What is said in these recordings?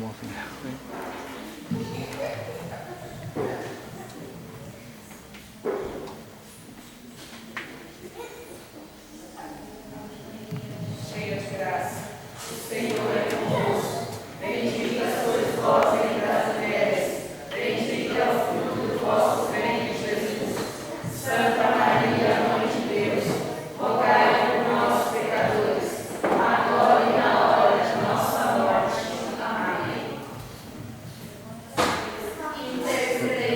mão assim. Cheia de graça, o Senhor é convosco. Bendita sois vós entre as mulheres, bendito é o fruto do vosso ventre, Jesus. Santa Maria, Mãe de Deus, rogai por nós, pecadores, agora e na hora de nossa morte. Amém. Intercedei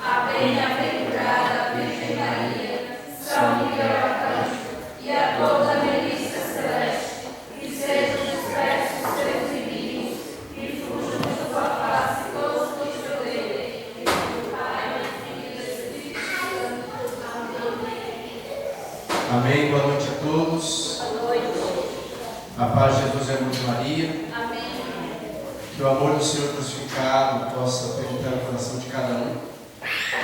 a bem-aventurada Virgem Maria, São Miguel Arcanjo e a toda a milícia celeste, que sejam dispersos seus inimigos e fujam de sua face todos que te odeiam. Em nome do Pai, do Filho e do Espírito Santo. Amém. Amém. Boa noite a todos. Boa noite. A paz de Jesus e a amor de Maria. Amém. Que o amor do Senhor crucificado possa penetrar no coração de cada um.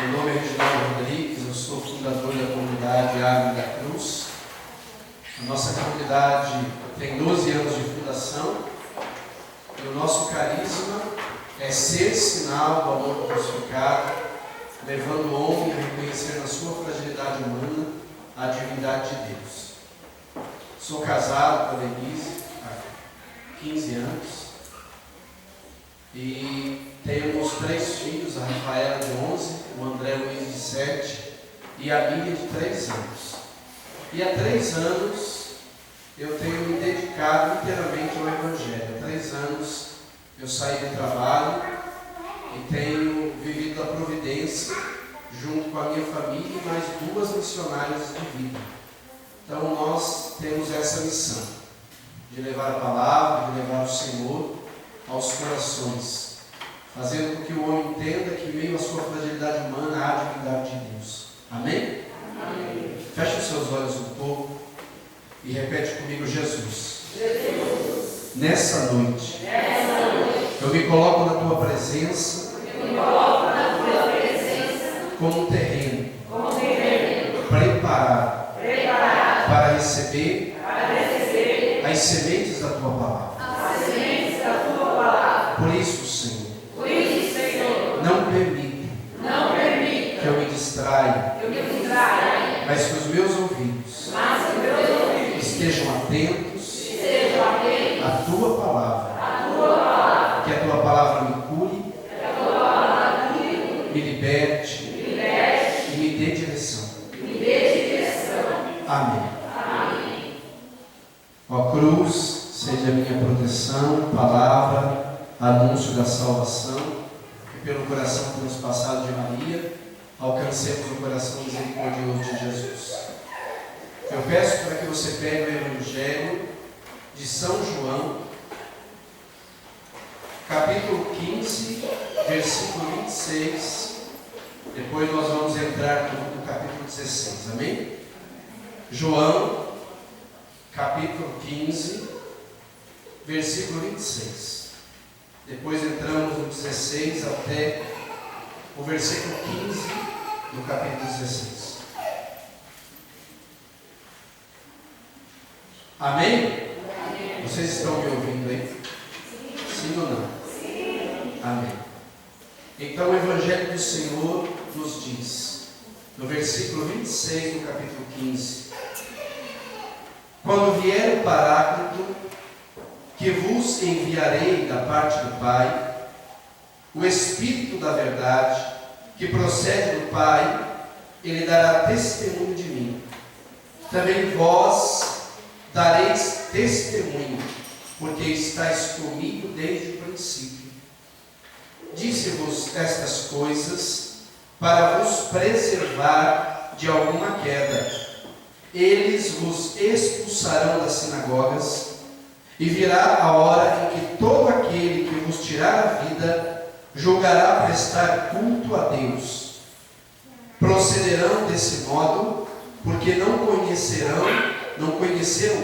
Meu nome é Reginaldo Rodrigues, eu sou fundador da comunidade Árvore da Cruz. A nossa comunidade tem 12 anos de fundação e o nosso carisma é ser sinal do amor crucificado, levando o homem a reconhecer na sua fragilidade humana a divindade de Deus. Sou casado com a Denise há 15 anos e temos 3 filhos, a Rafaela de 11, o André Luiz de 7 e a Miriam de 3 anos. E há 3 anos eu tenho me dedicado inteiramente ao Evangelho. Há 3 anos eu saí do trabalho e tenho vivido a providência junto com a minha família e mais 2 missionárias de vida. Então nós temos essa missão de levar a palavra, de levar o Senhor aos corações, fazendo com que o homem entenda que, em meio à sua fragilidade humana, há a divindade de Deus. Amém? Amém. Feche os seus olhos um pouco e repete comigo: Jesus. Jesus. Nessa noite, Nessa noite, eu me coloco na tua presença eu me coloco na tua presença como um terreno como terreno preparado preparado para receber para receber as sementes da tua palavra. as sementes da tua palavra. Por isso, Senhor, Por isso, Senhor, não permita não permita que eu me distraia, que eu me distraia, mas que os meus ouvidos mas que meus ouvidos estejam atentos estejam atentos à tua palavra, à tua palavra, que a tua palavra me cure, que a tua palavra me me liberte e me dê direção. dê direção. Amém. Amém. Ó cruz, seja a minha proteção, palavra, anúncio da salvação, e pelo coração transpassado de Maria, alcancemos o coração misericordioso de Jesus. Eu peço para que você pegue o Evangelho de São João, capítulo 15, versículo 26. Depois nós vamos entrar no capítulo 16, amém? João, capítulo 15, versículo 26. Depois entramos no 16 até o versículo 15 do capítulo 16. Amém? Vocês estão me ouvindo aí? Sim ou não? Sim. Amém. Então o Evangelho do Senhor nos diz, no versículo 26 do capítulo 15: Quando vier o Paráclito, que vos enviarei da parte do Pai, o Espírito da verdade, que procede do Pai, ele dará testemunho de mim. Também vós dareis testemunho, porque estáis comigo desde o princípio. Disse-vos estas coisas para vos preservar de alguma queda. Eles vos expulsarão das sinagogas, e virá a hora em que todo aquele que vos tirar a vida julgará prestar culto a Deus. Procederão desse modo, porque não conheceram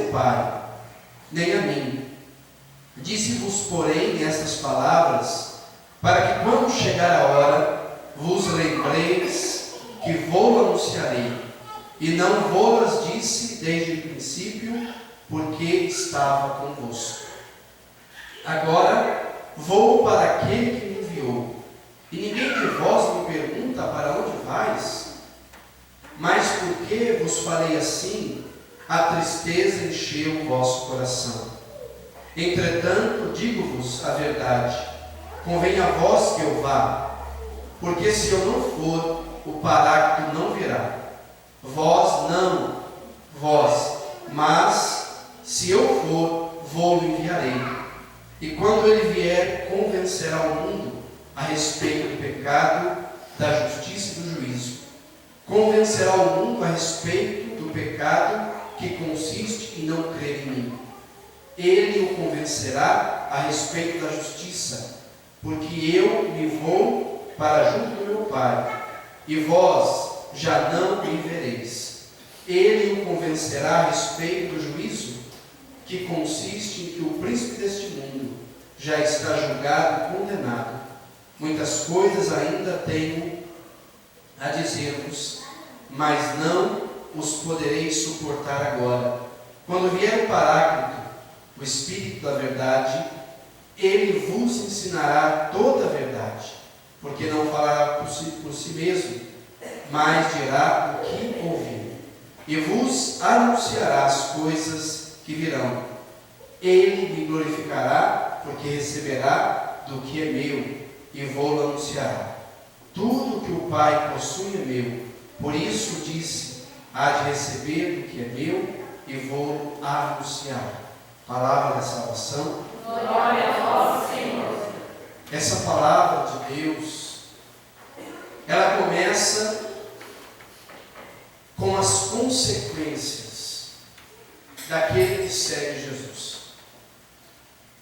o Pai, nem a mim. Disse-vos, porém, estas palavras, para que quando chegar a hora, vos lembreis que vou anunciarei, e não vou-las disse desde o princípio, porque estava convosco. Agora vou para aquele que me enviou. E ninguém de vós me pergunta para onde vais? Mas porque vos falei assim, a tristeza encheu o vosso coração. Entretanto, digo-vos a verdade, convém a vós que eu vá, porque se eu não for, o Paráclito não virá. Vós, mas se eu for, vou-lo enviarei. E quando ele vier, convencerá o mundo a respeito do pecado, da justiça e do juízo. Convencerá o mundo a respeito do pecado que consiste em não crer em mim. Ele o convencerá a respeito da justiça, porque eu me vou para junto do meu Pai, e vós já não me vereis. Ele o convencerá a respeito do juízo, que consiste em que o príncipe deste mundo já está julgado e condenado. Muitas coisas ainda tenho a dizer-vos, mas não os podereis suportar agora. Quando vier o Paráclito, o Espírito da verdade, ele vos ensinará toda a verdade, porque não falará por si mesmo, mas dirá o que ouviu, e vos anunciará as coisas que virão. Ele me glorificará, porque receberá do que é meu, e vou-lo anunciará. Tudo que o Pai possui é meu, por isso disse, há de receber do que é meu, e vou anunciar. Palavra da salvação. Glória a vós, Senhor. Essa palavra de Deus, ela começa com as consequências daquele que segue Jesus.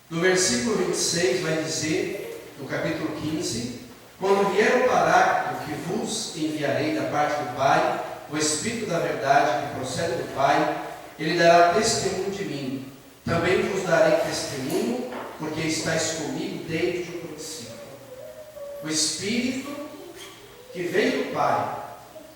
No versículo 26 vai dizer, no capítulo 15, quando vier o Paráclito que vos enviarei da parte do Pai, o Espírito da verdade que procede do Pai, ele dará testemunho de mim. Também vos darei testemunho, porque estáis comigo desde o princípio. O Espírito que veio do Pai,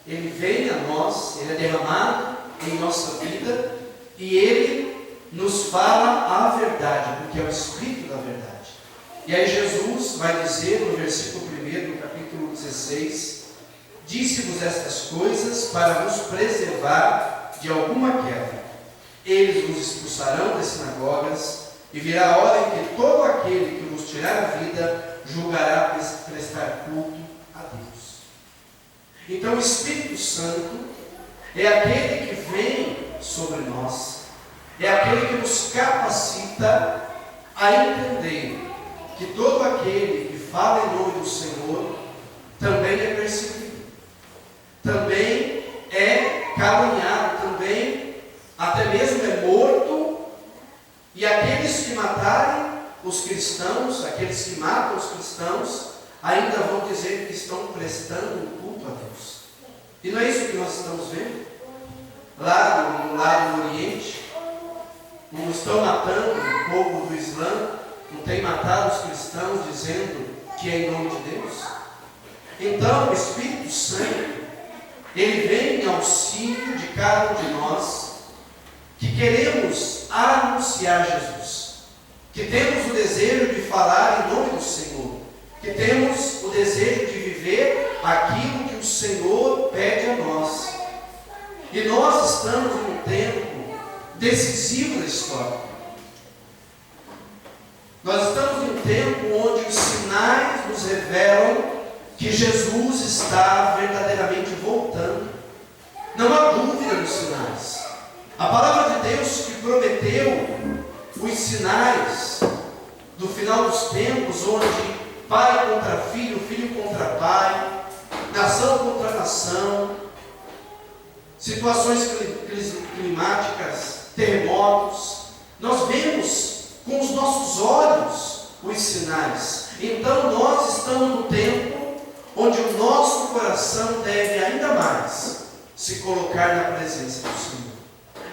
ele vem a nós, ele é derramado em nossa vida, e ele nos fala a verdade, porque é o Espírito da verdade. E aí Jesus vai dizer no versículo 1 do capítulo 16, disse-vos estas coisas para vos preservar de alguma queda. Eles vos expulsarão das sinagogas, e virá a hora em que todo aquele que vos tirar a vida julgará prestar culto a Deus. Então o Espírito Santo é aquele que vem sobre nós, é aquele que nos capacita a entender que todo aquele que fala em nome do Senhor também é perseguido, também é caluniado, também até mesmo é morto, e aqueles que matarem os cristãos, aqueles que matam os cristãos, ainda vão dizer que estão prestando um culto a Deus. E não é isso que nós estamos vendo? Lá no Oriente, não estão matando o povo do Islã, não tem matado os cristãos dizendo que é em nome de Deus? Então o Espírito Santo, ele vem em auxílio de cada um de nós que queremos anunciar Jesus, que temos o desejo de falar em nome do Senhor, que temos o desejo de viver aquilo que o Senhor pede a nós. E nós estamos em um tempo decisivo da história. Nós estamos em um tempo onde os sinais nos revelam que Jesus está verdadeiramente voltando. Não há dúvida nos sinais. A palavra de Deus que prometeu os sinais do final dos tempos, onde pai contra filho, filho contra pai, nação contra nação, situações climáticas, terremotos, nós vemos com os nossos olhos os sinais. Então nós estamos no tempo onde o nosso coração deve ainda mais se colocar na presença do Senhor.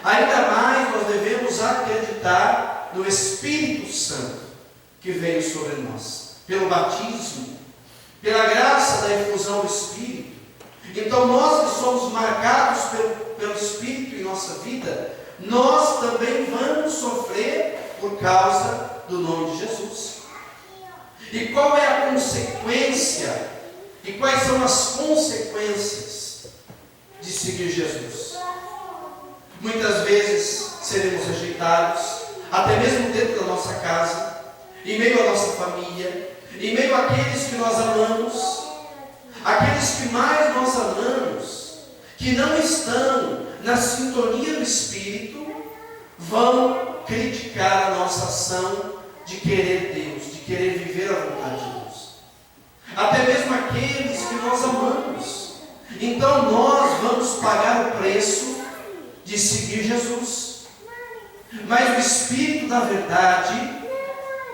Ainda mais nós devemos acreditar no Espírito Santo que veio sobre nós, pelo batismo, pela graça da efusão do Espírito. Então nós que somos marcados pelo Espírito em nossa vida, nós também vamos sofrer por causa do nome de Jesus. E qual é a consequência? E quais são as consequências de seguir Jesus? Muitas vezes seremos rejeitados, até mesmo dentro da nossa casa, em meio à nossa família, em meio àqueles que nós amamos, aqueles que mais nós amamos, que não estão na sintonia do Espírito, vão criticar a nossa ação de querer Deus, de querer viver a vontade de Deus. Até mesmo aqueles que nós amamos. Então nós vamos pagar o preço de seguir Jesus. Mas o Espírito da verdade,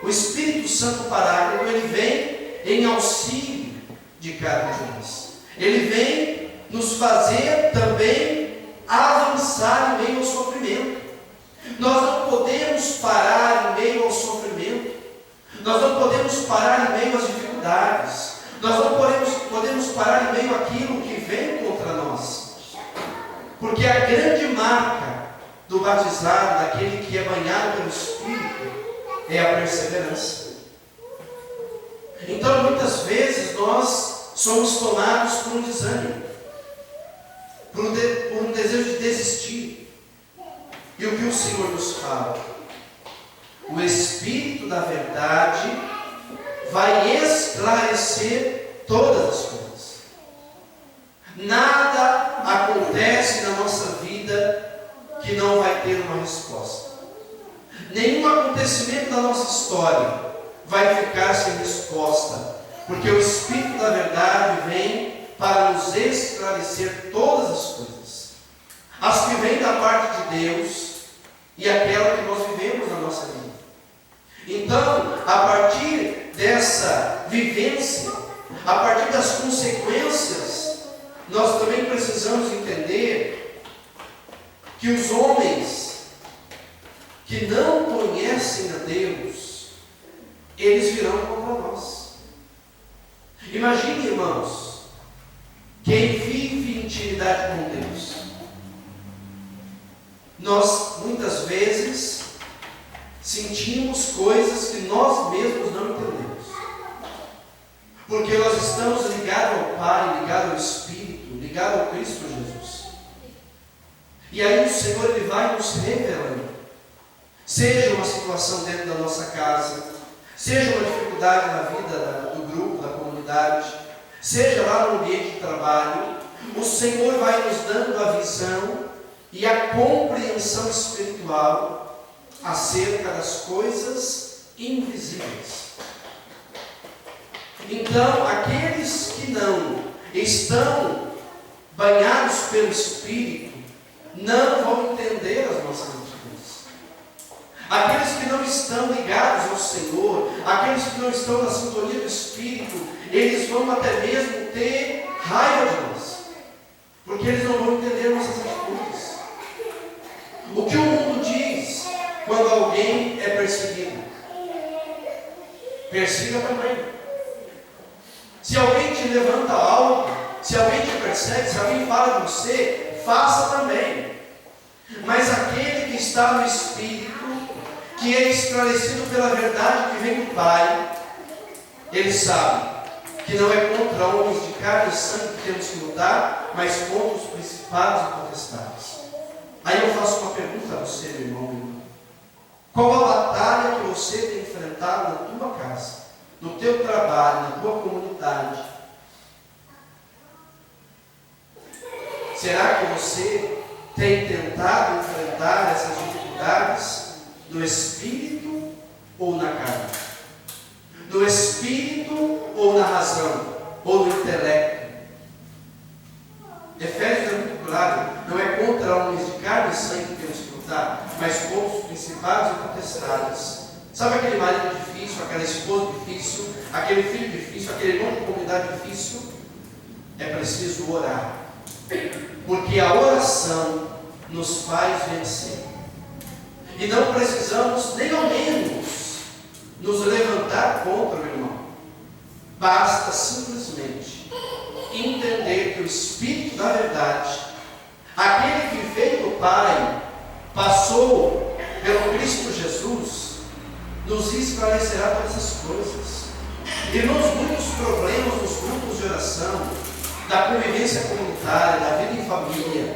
o Espírito Santo Paráclito, ele vem em auxílio de cada um de nós. Ele vem nos fazer também avançar em meio ao sofrimento. Nós não podemos parar em meio ao sofrimento. Nós não podemos parar em meio às dificuldades. Nós não podemos parar em meio àquilo que vem contra nós. Porque a grande marca do batizado, daquele que é banhado pelo Espírito, é a perseverança. Então, muitas vezes, nós somos tomados por um desânimo, por um desejo de desistir. E o que o Senhor nos fala? O Espírito da verdade vai esclarecer todas as coisas. Nada acontece na nossa vida que não vai ter uma resposta. Nenhum acontecimento da nossa história vai ficar sem resposta, porque o Espírito da verdade vem para nos esclarecer todas as coisas, as que vêm da parte de Deus e aquela que nós vivemos na nossa vida. Então, a partir dessa vivência, a partir das consequências, nós também precisamos entender que os homens que não conhecem a Deus, eles virão contra nós. Imagine, irmãos, quem vive em intimidade com Deus. Nós, muitas vezes, sentimos coisas que nós mesmos não entendemos. Porque nós estamos ligados ao Pai, ligados ao Espírito, ligados ao Cristo Jesus. E aí o Senhor, Ele vai nos revelando. Seja uma situação dentro da nossa casa, seja uma dificuldade na vida do grupo, da comunidade, seja lá no ambiente de trabalho, o Senhor vai nos dando a visão e a compreensão espiritual acerca das coisas invisíveis. Então, aqueles que não estão banhados pelo Espírito não vão entender as nossas atitudes. Aqueles que não estão ligados ao Senhor, aqueles que não estão na sintonia do Espírito, eles vão até mesmo ter raiva de nós, porque eles não vão entender nossas atitudes. O que o mundo diz quando alguém é perseguido? Persiga também. Se alguém te levanta algo, se alguém te persegue, se alguém fala de você, faça também. Mas aquele que está no Espírito, que é esclarecido pela verdade que vem do Pai, ele sabe que não é contra homens de carne e sangue que temos que lutar, mas contra os principados e potestades. Aí eu faço uma pergunta a você, meu irmão, meu irmão. Qual a batalha que você tem enfrentado na tua casa, no teu trabalho, na tua comunidade? Será que você tem tentado enfrentar essas dificuldades no Espírito ou na carne? No Espírito ou na razão? Ou no intelecto? Efésios é muito claro, não é contra homens de carne e sangue que temos que lutar, mas contra os principados e potestades. Sabe aquele marido difícil, aquela esposa difícil, aquele filho difícil, aquele irmão de comunidade difícil? É preciso orar, porque a oração nos faz vencer. E não precisamos nem ao menos nos levantar contra o irmão. Basta simplesmente entender que o Espírito da verdade, aquele que veio do Pai, passou pelo Cristo Jesus, nos esclarecerá todas as coisas. Irmãos, muitos problemas nos grupos de oração, da convivência comunitária, da vida em família,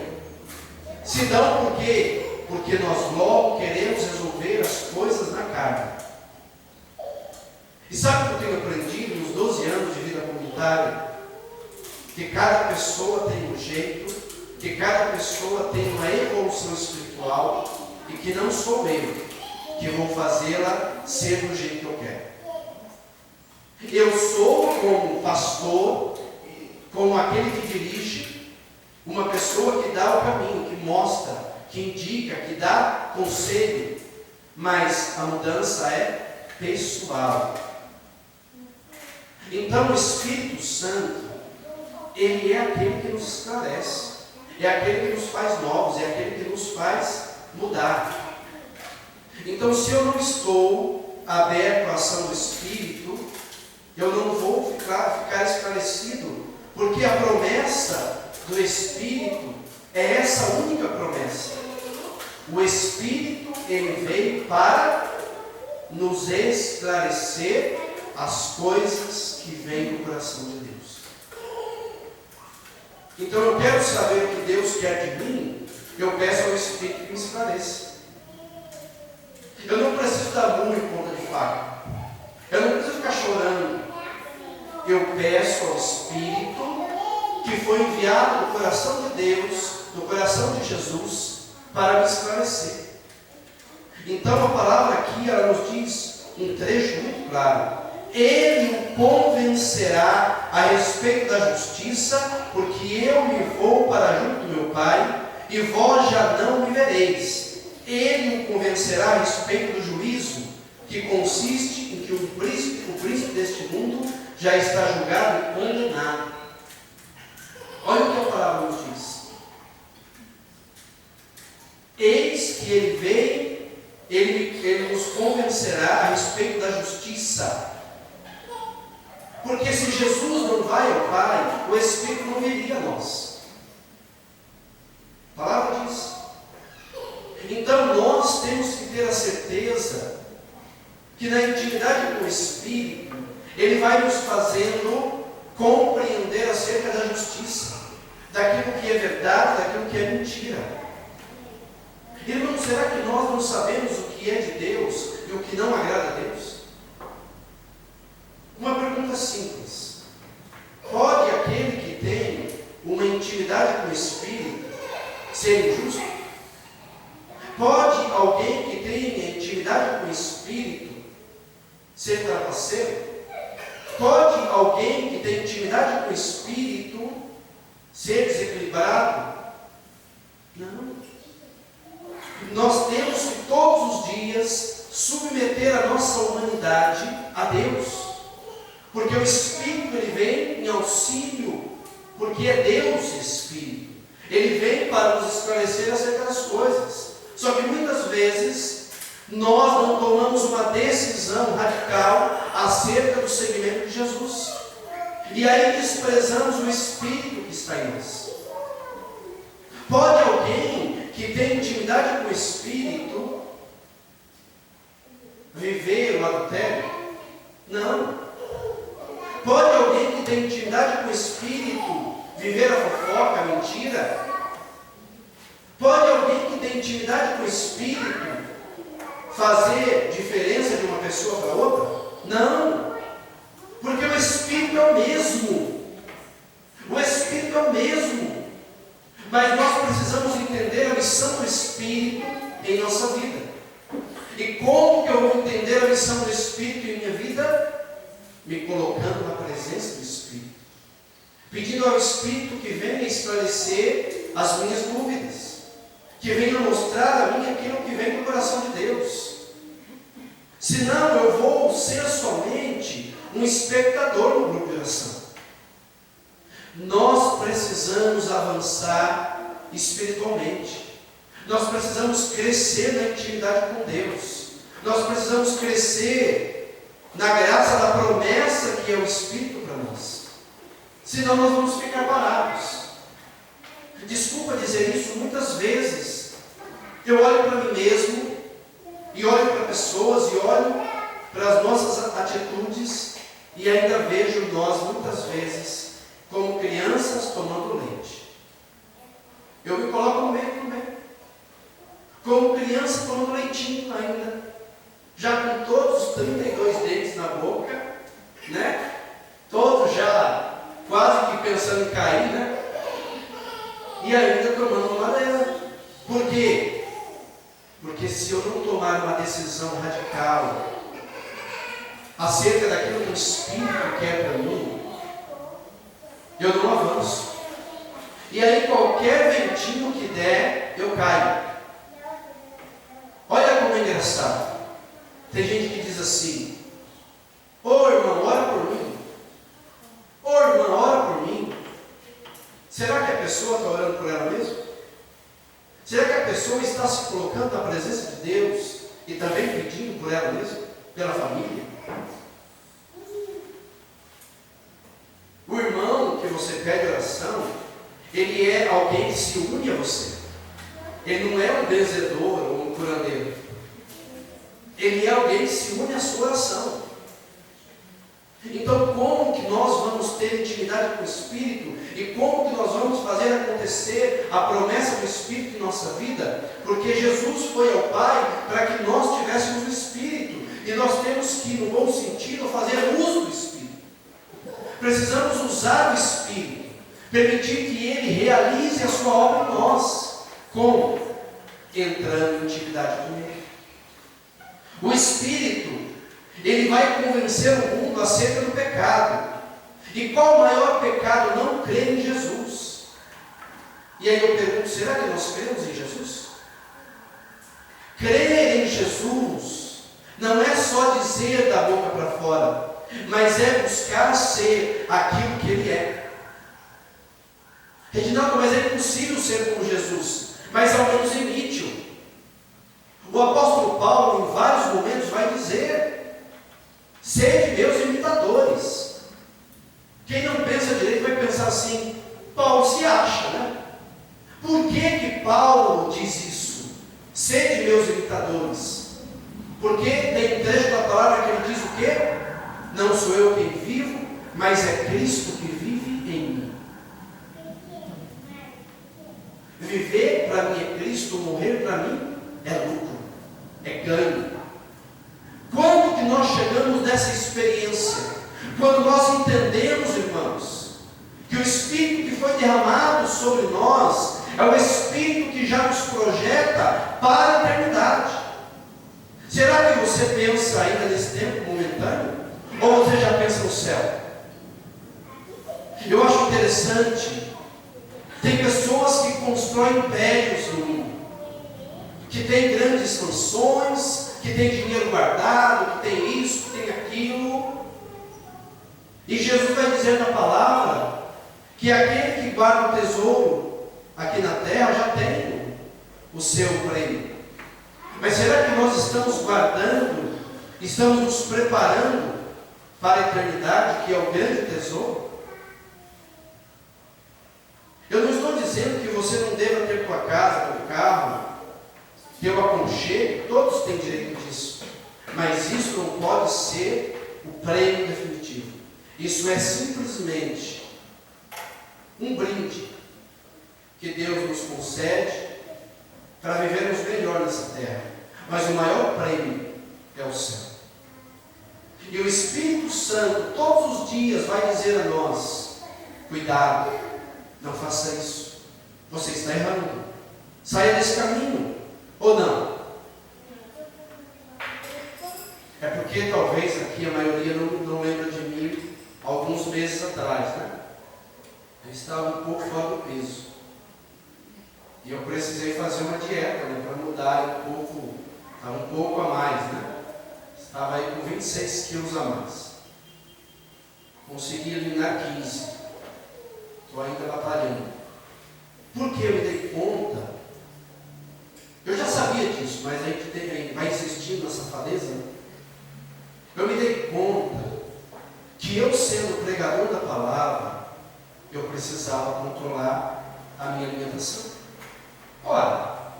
se dão por quê? Porque nós logo queremos resolver as coisas na carne. E sabe o que eu tenho aprendido nos 12 anos de vida comunitária? Que cada pessoa tem um jeito, que cada pessoa tem uma evolução espiritual, e que não sou eu que vou fazê-la ser do jeito que eu quero. Eu sou como pastor, como aquele que dirige, uma pessoa que dá o caminho, que mostra, que indica, que dá conselho, mas a mudança é pessoal. Então o Espírito Santo, ele é aquele que nos esclarece, é aquele que nos faz novos, é aquele que nos faz mudar. Então, se eu não estou aberto à ação do Espírito, eu não vou ficar esclarecido, porque a promessa do Espírito é essa única promessa. O Espírito, ele veio para nos esclarecer as coisas que vêm do coração de Deus. Então eu quero saber o que Deus quer de mim, eu peço ao Espírito que me esclareça. Eu não preciso dar murro em ponta de faca. Eu não preciso ficar chorando. Eu peço ao Espírito que foi enviado do coração de Deus, do coração de Jesus, para me esclarecer. Então a palavra aqui, ela nos diz um trecho muito claro. Ele o convencerá a respeito da justiça, porque eu me vou para junto do meu Pai, e vós já não me vereis. Ele o convencerá a respeito do juízo, que consiste em que o príncipe deste mundo já está julgado e condenado. Olha o que a palavra nos diz. Eis que ele veio, ele nos convencerá a respeito da justiça. Porque se Jesus não vai ao Pai, o Espírito não viria a nós. A palavra diz. Então nós temos que ter a certeza que na intimidade com o Espírito, ele vai nos fazendo compreender acerca da justiça, daquilo que é verdade, daquilo que é mentira. Irmão, será que nós não sabemos o que é de Deus e o que não agrada a Deus? Uma pergunta simples. Pode aquele que tem uma intimidade com o Espírito ser injusto? Pode alguém que tenha intimidade com o Espírito ser trapaceiro? Pode alguém que tem intimidade com o Espírito ser desequilibrado? Não. Nós temos que todos os dias submeter a nossa humanidade a Deus. Porque o Espírito, ele vem em auxílio, porque é Deus Espírito. Ele vem para nos esclarecer acerca das coisas. Só que muitas vezes nós não tomamos uma decisão radical acerca do seguimento de Jesus. E aí desprezamos o Espírito que está em nós. Pode alguém que tem intimidade com o Espírito viver o adultério? Não. Pode alguém que tem intimidade com o Espírito viver a fofoca, a mentira? Pode alguém que tem intimidade com o Espírito fazer diferença de uma pessoa para outra? Não. Porque o Espírito é o mesmo. O Espírito é o mesmo. Mas nós precisamos entender a missão do Espírito em nossa vida. E como que eu vou entender a missão do Espírito em minha vida? Me colocando na presença do Espírito, pedindo ao Espírito que venha esclarecer as minhas dúvidas, que venha mostrar a mim aquilo que vem do coração de Deus. Senão eu vou ser somente um espectador no grupo de oração. Nós precisamos avançar espiritualmente. Nós precisamos crescer na intimidade com Deus. Nós precisamos crescer na graça da promessa que é o Espírito para nós. Senão nós vamos ficar parados. Desculpa dizer isso, muitas vezes eu olho para mim mesmo, e olho para pessoas, e olho para as nossas atitudes, E ainda vejo nós, muitas vezes, como crianças tomando leite. Eu me coloco no meio também. Como criança tomando leitinho ainda. Já com todos os 32 dentes na boca, né? Todos já quase que pensando em cair, né? E ainda tomando uma madeira. Por quê? Porque se eu não tomar uma decisão radical acerca daquilo que o Espírito quer para mim, eu não avanço. E aí qualquer ventinho que der, eu caio. Olha como é engraçado. Tem gente que diz assim: ô irmão, ora por mim. Ô irmã, ora por mim. Será que a pessoa está orando por ela mesma? Será que a pessoa está se colocando na presença de Deus e também pedindo por ela mesma? Pela família? O irmão que você pede oração, ele é alguém que se une a você. Ele não é um benzedor ou um curandeiro. Ele é alguém que se une à sua oração. Então, como que nós vamos ter intimidade com o Espírito? E como que nós vamos fazer acontecer a promessa do Espírito em nossa vida? Porque Jesus foi ao Pai para que nós tivéssemos o Espírito. E nós temos que, no bom sentido, fazer uso do Espírito. Precisamos usar o Espírito. Permitir que Ele realize a sua obra em nós. Como? Entrando em intimidade com Ele. O Espírito, ele vai convencer o mundo acerca do pecado. E qual o maior pecado? Não crer em Jesus. E aí eu pergunto, será que nós cremos em Jesus? Crer em Jesus não é só dizer da boca para fora, mas é buscar ser aquilo que Ele é. Reginaldo, mas é impossível ser como Jesus. Mas ao menos imite-o. O apóstolo Paulo, em vários momentos, vai dizer: sede meus imitadores. Quem não pensa direito vai pensar assim: Paulo se acha, né? Por que Paulo diz isso? Sede meus imitadores. Porque tem trecho da palavra que ele diz o quê? Não sou eu quem vivo, mas é Cristo que vive em mim. Viver para mim é Cristo, morrer para mim é lucro, é ganho. Quando que nós chegamos nessa experiência? Quando nós entendemos, irmãos, que o Espírito que foi derramado sobre nós é o Espírito que já nos projeta para a eternidade. Será que você pensa ainda nesse tempo momentâneo? Ou você já pensa no céu? Eu acho interessante. Tem pessoas que constroem impérios no mundo, que têm grandes mansões, que têm dinheiro guardado, que tem isso, que tem aquilo. E Jesus vai dizer na palavra que aquele que guarda o tesouro aqui na terra já tem o seu prêmio. Mas será que nós estamos guardando, estamos nos preparando para a eternidade, que é o grande tesouro? Eu não estou dizendo que você não deva ter tua casa, teu carro, teu aconchego, todos têm direito disso. Mas isso não pode ser o prêmio definitivo. Isso é simplesmente um brinde que Deus nos concede para vivermos melhor nessa terra. Mas o maior prêmio é o céu. E o Espírito Santo todos os dias vai dizer a nós: cuidado, não faça isso, você está errando, saia desse caminho. Ou não? É porque talvez aqui a maioria não lembra de mim alguns meses atrás, né? Eu estava um pouco fora do peso. E eu precisei fazer uma dieta, né, para mudar um pouco, estava um pouco a mais, né? Estava aí com 26 quilos a mais. Consegui eliminar 15. Estou ainda batalhando. Porque eu me dei conta. Eu já sabia disso, mas a gente vai insistindo nessa safadeza. Né? Eu me dei conta que eu, sendo pregador da palavra, eu precisava controlar a minha alimentação. Ora,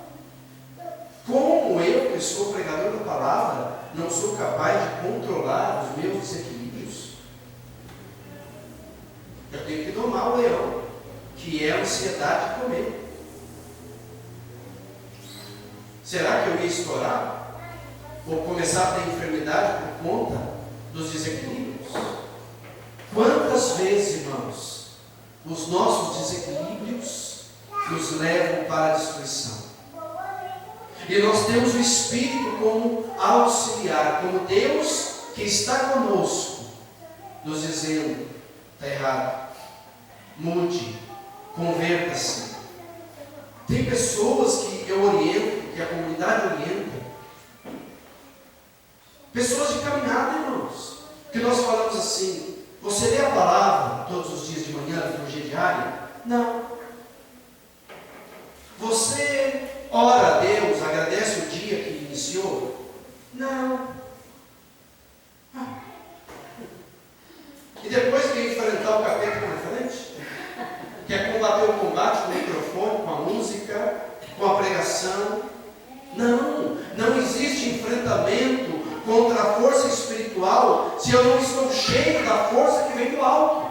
como eu, que sou pregador da palavra, não sou capaz de controlar os meus desequilíbrios? Eu tenho que domar o leão, que é a ansiedade de comer. Será que eu ia estourar? Ou começar a ter enfermidade por conta dos desequilíbrios? Quantas vezes, irmãos, os nossos desequilíbrios nos levam para a destruição? E nós temos o Espírito como auxiliar, como Deus que está conosco, nos dizendo: está errado, mude, converta-se. Tem pessoas que eu oriento, que a comunidade orienta, pessoas de caminhada, irmãos, que nós falamos assim: você lê a palavra todos os dias de manhã, liturgia diária? Não. Você ora a Deus, agradece o dia que iniciou? Não. E depois quer enfrentar o capeta na frente? Quer combater o combate com o microfone, com a música, com a pregação? Não. Não existe enfrentamento contra a força espiritual se eu não estou cheio da força que vem do alto.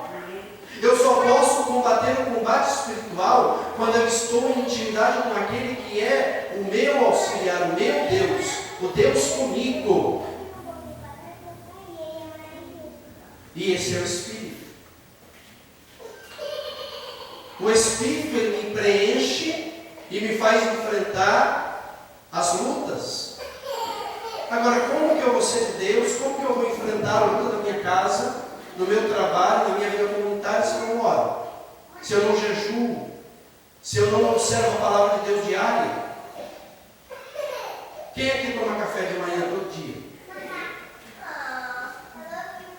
Eu só posso combater o combate espiritual quando eu estou em intimidade com aquele que é o meu auxiliar, o meu Deus, o Deus comigo. E esse é o Espírito. O Espírito, ele me preenche e me faz enfrentar as lutas. Agora, como que eu vou ser de Deus? Como que eu vou enfrentar a luta da minha casa, no meu trabalho, na minha vida comunitária, se eu não oro? Se eu não jejuo? Se eu não observo a palavra de Deus diária? Quem aqui toma café de manhã todo dia?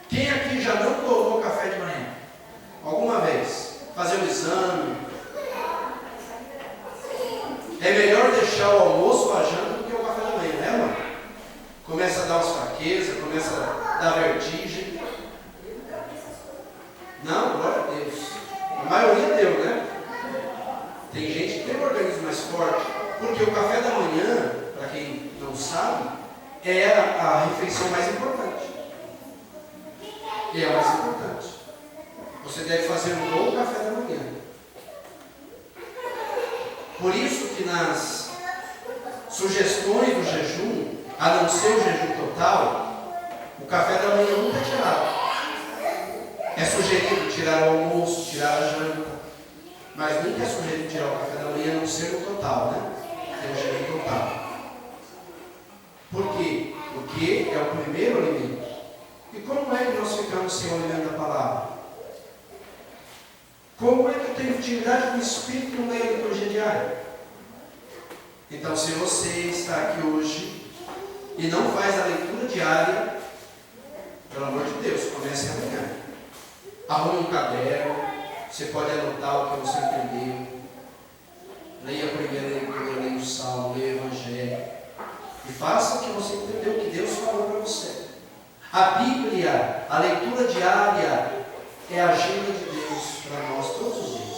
Quem aqui já não tomou café de manhã? Alguma vez? Fazer um exame? É melhor deixar o almoço, a janta, do que o café da manhã, né, mano? Começa a dar umas fraquezas, começa a dar vertigem. Não, glória a Deus. A maioria deu, né? Tem gente que tem um organismo mais forte. Porque o café da manhã, para quem não sabe, é a refeição mais importante. É a mais importante. Você deve fazer um bom café da manhã. Por isso que nas sugestões do jejum, a não ser o jejum total, o café da manhã nunca é tirado. É sugerido tirar o almoço, tirar a janta, mas nunca é sugerido tirar o café da manhã, a não ser o total, né? É o jejum total. Por quê? Porque é o primeiro alimento. E como é que nós ficamos sem o alimento da palavra? Como é que eu tenho intimidade com o Espírito no meio da liturgia diária? Então, se você está aqui hoje e não faz a leitura diária, pelo amor de Deus, comece amanhã. Arrume um caderno, você pode anotar o que você entendeu. Leia a primeira leitura, leia o Salmo, leia o Evangelho. E faça o que você entendeu, o que Deus falou para você. A Bíblia, a leitura diária, é a agenda de Deus para nós todos os dias.